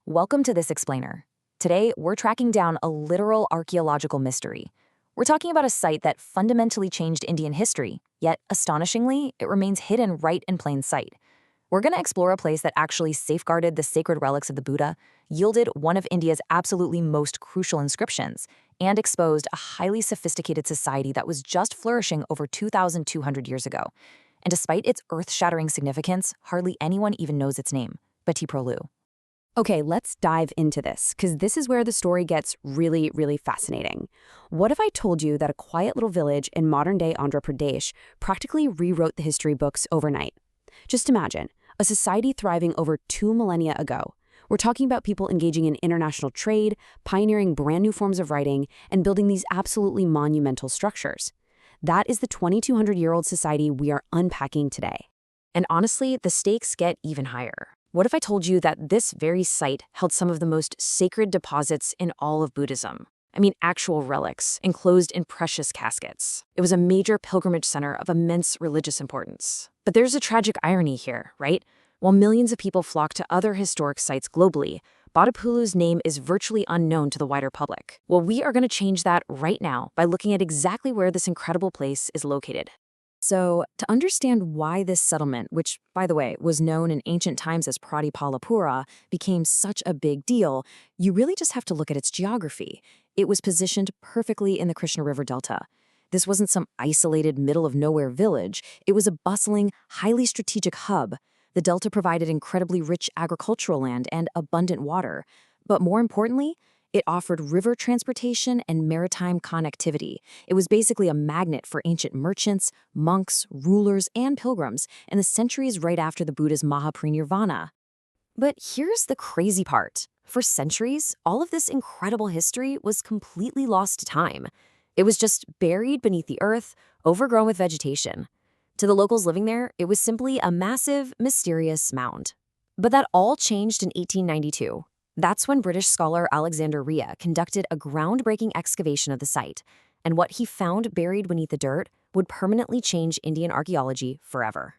Welcome to this explainer. Today, we're tracking down a literal archaeological mystery. We're talking about a site that fundamentally changed Indian history, yet, astonishingly, it remains hidden right in plain sight. We're going to explore a place that actually safeguarded the sacred relics of the Buddha, yielded one of India's absolutely most crucial inscriptions, and exposed a highly sophisticated society that was just flourishing over 2,200 years ago. And despite its earth-shattering significance, hardly anyone even knows its name, Bhattiprolu. Okay, let's dive into this, because this is where the story gets really, really fascinating. What if I told you that a quiet little village in modern-day Andhra Pradesh practically rewrote the history books overnight? Just imagine, a society thriving over 2 millennia ago. We're talking about people engaging in international trade, pioneering brand new forms of writing, and building these absolutely monumental structures. That is the 2,200-year-old society we are unpacking today. And honestly, the stakes get even higher. What if I told you that this very site held some of the most sacred deposits in all of Buddhism? I mean, actual relics, enclosed in precious caskets. It was a major pilgrimage center of immense religious importance. But there's a tragic irony here, right? While millions of people flock to other historic sites globally, Bhattiprolu's name is virtually unknown to the wider public. Well, we are going to change that right now by looking at exactly where this incredible place is located. So, to understand why this settlement, which, by the way, was known in ancient times as Pratipalapura, became such a big deal, you really just have to look at its geography. It was positioned perfectly in the Krishna River Delta. This wasn't some isolated middle-of-nowhere village. It was a bustling, highly strategic hub. The Delta provided incredibly rich agricultural land and abundant water. But more importantly, it offered river transportation and maritime connectivity. It was basically a magnet for ancient merchants, monks, rulers, and pilgrims in the centuries right after the Buddha's Mahaparinirvana. But here's the crazy part. For centuries, all of this incredible history was completely lost to time. It was just buried beneath the earth, overgrown with vegetation. To the locals living there, it was simply a massive, mysterious mound. But that all changed in 1892. That's when British scholar Alexander Rhea conducted a groundbreaking excavation of the site, and what he found buried beneath the dirt would permanently change Indian archaeology forever.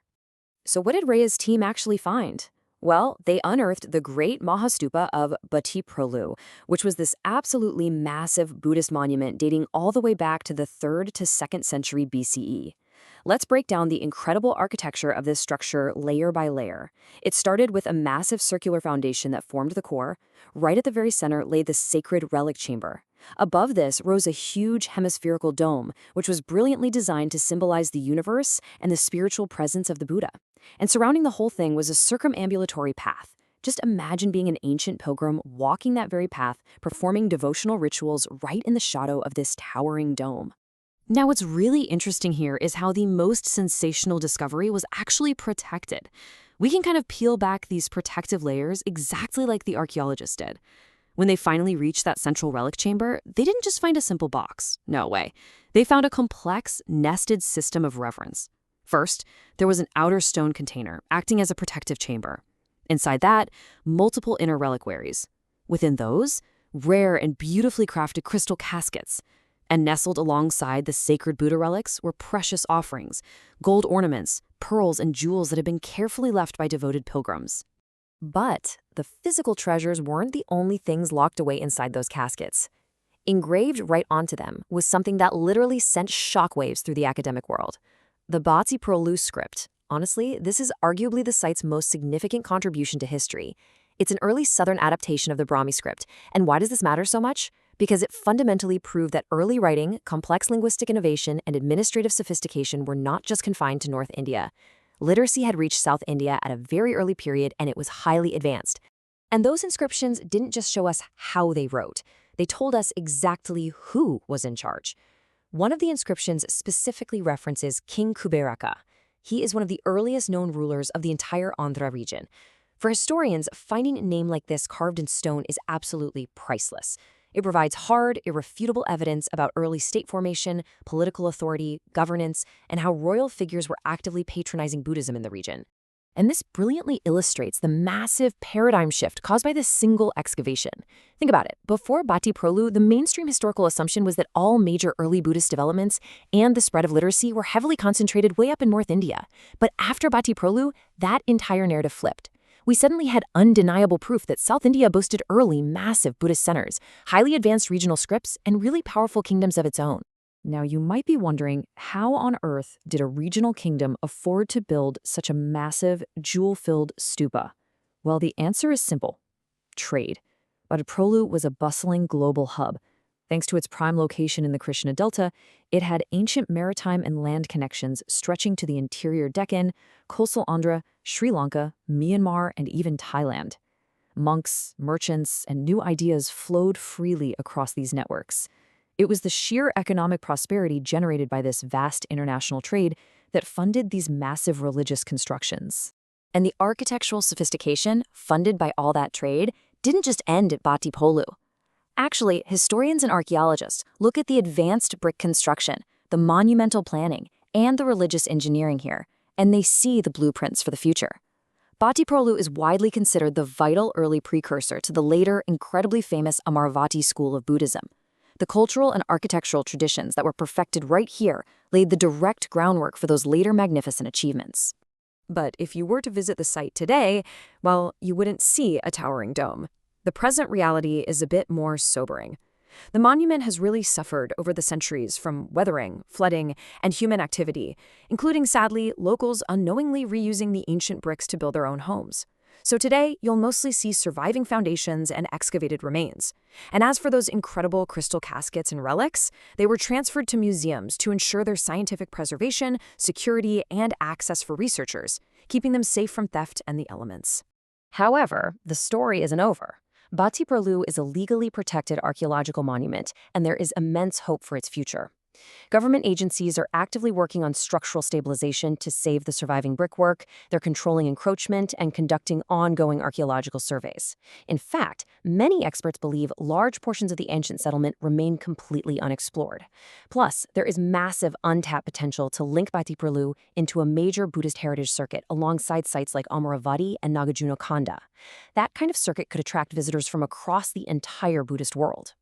So what did Rhea's team actually find? Well, they unearthed the Great Stupa of Bhattiprolu, which was this absolutely massive Buddhist monument dating all the way back to the 3rd to 2nd century BCE. Let's break down the incredible architecture of this structure layer by layer. It started with a massive circular foundation that formed the core. Right at the very center lay the sacred relic chamber. Above this rose a huge hemispherical dome, which was brilliantly designed to symbolize the universe and the spiritual presence of the Buddha. And surrounding the whole thing was a circumambulatory path. Just imagine being an ancient pilgrim walking that very path, performing devotional rituals right in the shadow of this towering dome. Now, what's really interesting here is how the most sensational discovery was actually protected. We can kind of peel back these protective layers exactly like the archaeologists did. When they finally reached that central relic chamber, they didn't just find a simple box. No way. They found a complex, nested system of reverence. First, there was an outer stone container acting as a protective chamber. Inside that, multiple inner reliquaries. Within those, rare and beautifully crafted crystal caskets. And nestled alongside the sacred Buddha relics were precious offerings, gold ornaments, pearls, and jewels that had been carefully left by devoted pilgrims. But the physical treasures weren't the only things locked away inside those caskets. Engraved right onto them was something that literally sent shockwaves through the academic world. The Bhattiprolu Script. Honestly, this is arguably the site's most significant contribution to history. It's an early Southern adaptation of the Brahmi script. And why does this matter so much? Because it fundamentally proved that early writing, complex linguistic innovation, and administrative sophistication were not just confined to North India. Literacy had reached South India at a very early period, and it was highly advanced. And those inscriptions didn't just show us how they wrote. They told us exactly who was in charge. One of the inscriptions specifically references King Kuberaka. He is one of the earliest known rulers of the entire Andhra region. For historians, finding a name like this carved in stone is absolutely priceless. It provides hard, irrefutable evidence about early state formation, political authority, governance, and how royal figures were actively patronizing Buddhism in the region. And this brilliantly illustrates the massive paradigm shift caused by this single excavation. Think about it. Before Bhattiprolu, the mainstream historical assumption was that all major early Buddhist developments and the spread of literacy were heavily concentrated way up in North India. But after Bhattiprolu, that entire narrative flipped. We suddenly had undeniable proof that South India boasted early, massive Buddhist centers, highly advanced regional scripts, and really powerful kingdoms of its own. Now, you might be wondering, how on earth did a regional kingdom afford to build such a massive, jewel-filled stupa? Well, the answer is simple: trade. Bhattiprolu was a bustling global hub. Thanks to its prime location in the Krishna Delta, it had ancient maritime and land connections stretching to the interior Deccan, coastal Andhra, Sri Lanka, Myanmar, and even Thailand. Monks, merchants, and new ideas flowed freely across these networks. It was the sheer economic prosperity generated by this vast international trade that funded these massive religious constructions. And the architectural sophistication funded by all that trade didn't just end at Bhattiprolu. Actually, historians and archaeologists look at the advanced brick construction, the monumental planning, and the religious engineering here, and they see the blueprints for the future. Bhattiprolu is widely considered the vital early precursor to the later, incredibly famous Amaravati school of Buddhism. The cultural and architectural traditions that were perfected right here laid the direct groundwork for those later magnificent achievements. But if you were to visit the site today, well, you wouldn't see a towering dome. The present reality is a bit more sobering. The monument has really suffered over the centuries from weathering, flooding, and human activity, including, sadly, locals unknowingly reusing the ancient bricks to build their own homes. So today, you'll mostly see surviving foundations and excavated remains. And as for those incredible crystal caskets and relics, they were transferred to museums to ensure their scientific preservation, security, and access for researchers, keeping them safe from theft and the elements. However, the story isn't over. Bhattiprolu is a legally protected archaeological monument, and there is immense hope for its future. Government agencies are actively working on structural stabilization to save the surviving brickwork. They're controlling encroachment and conducting ongoing archaeological surveys. In fact, many experts believe large portions of the ancient settlement remain completely unexplored. Plus, there is massive untapped potential to link Bhattiprolu into a major Buddhist heritage circuit alongside sites like Amaravati and Nagarjunakonda. That kind of circuit could attract visitors from across the entire Buddhist world.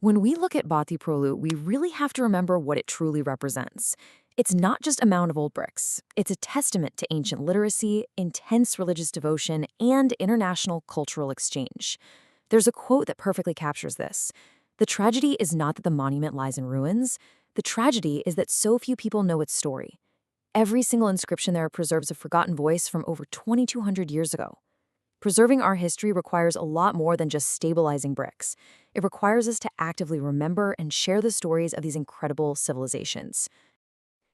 When we look at Bhattiprolu, we really have to remember what it truly represents. It's not just a mound of old bricks. It's a testament to ancient literacy, intense religious devotion, and international cultural exchange. There's a quote that perfectly captures this. "The tragedy is not that the monument lies in ruins. The tragedy is that so few people know its story. Every single inscription there preserves a forgotten voice from over 2,200 years ago." Preserving our history requires a lot more than just stabilizing bricks. It requires us to actively remember and share the stories of these incredible civilizations.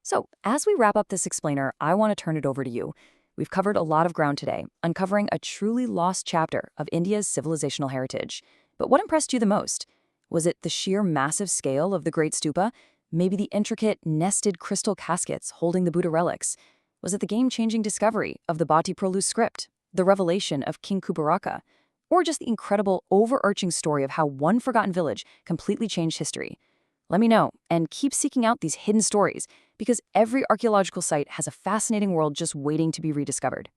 So, as we wrap up this explainer, I want to turn it over to you. We've covered a lot of ground today, uncovering a truly lost chapter of India's civilizational heritage. But what impressed you the most? Was it the sheer massive scale of the Great Stupa? Maybe the intricate, nested crystal caskets holding the Buddha relics? Was it the game-changing discovery of the Bhattiprolu Script? The revelation of King Kuberaka, or just the incredible overarching story of how one forgotten village completely changed history? Let me know, and keep seeking out these hidden stories, because every archaeological site has a fascinating world just waiting to be rediscovered.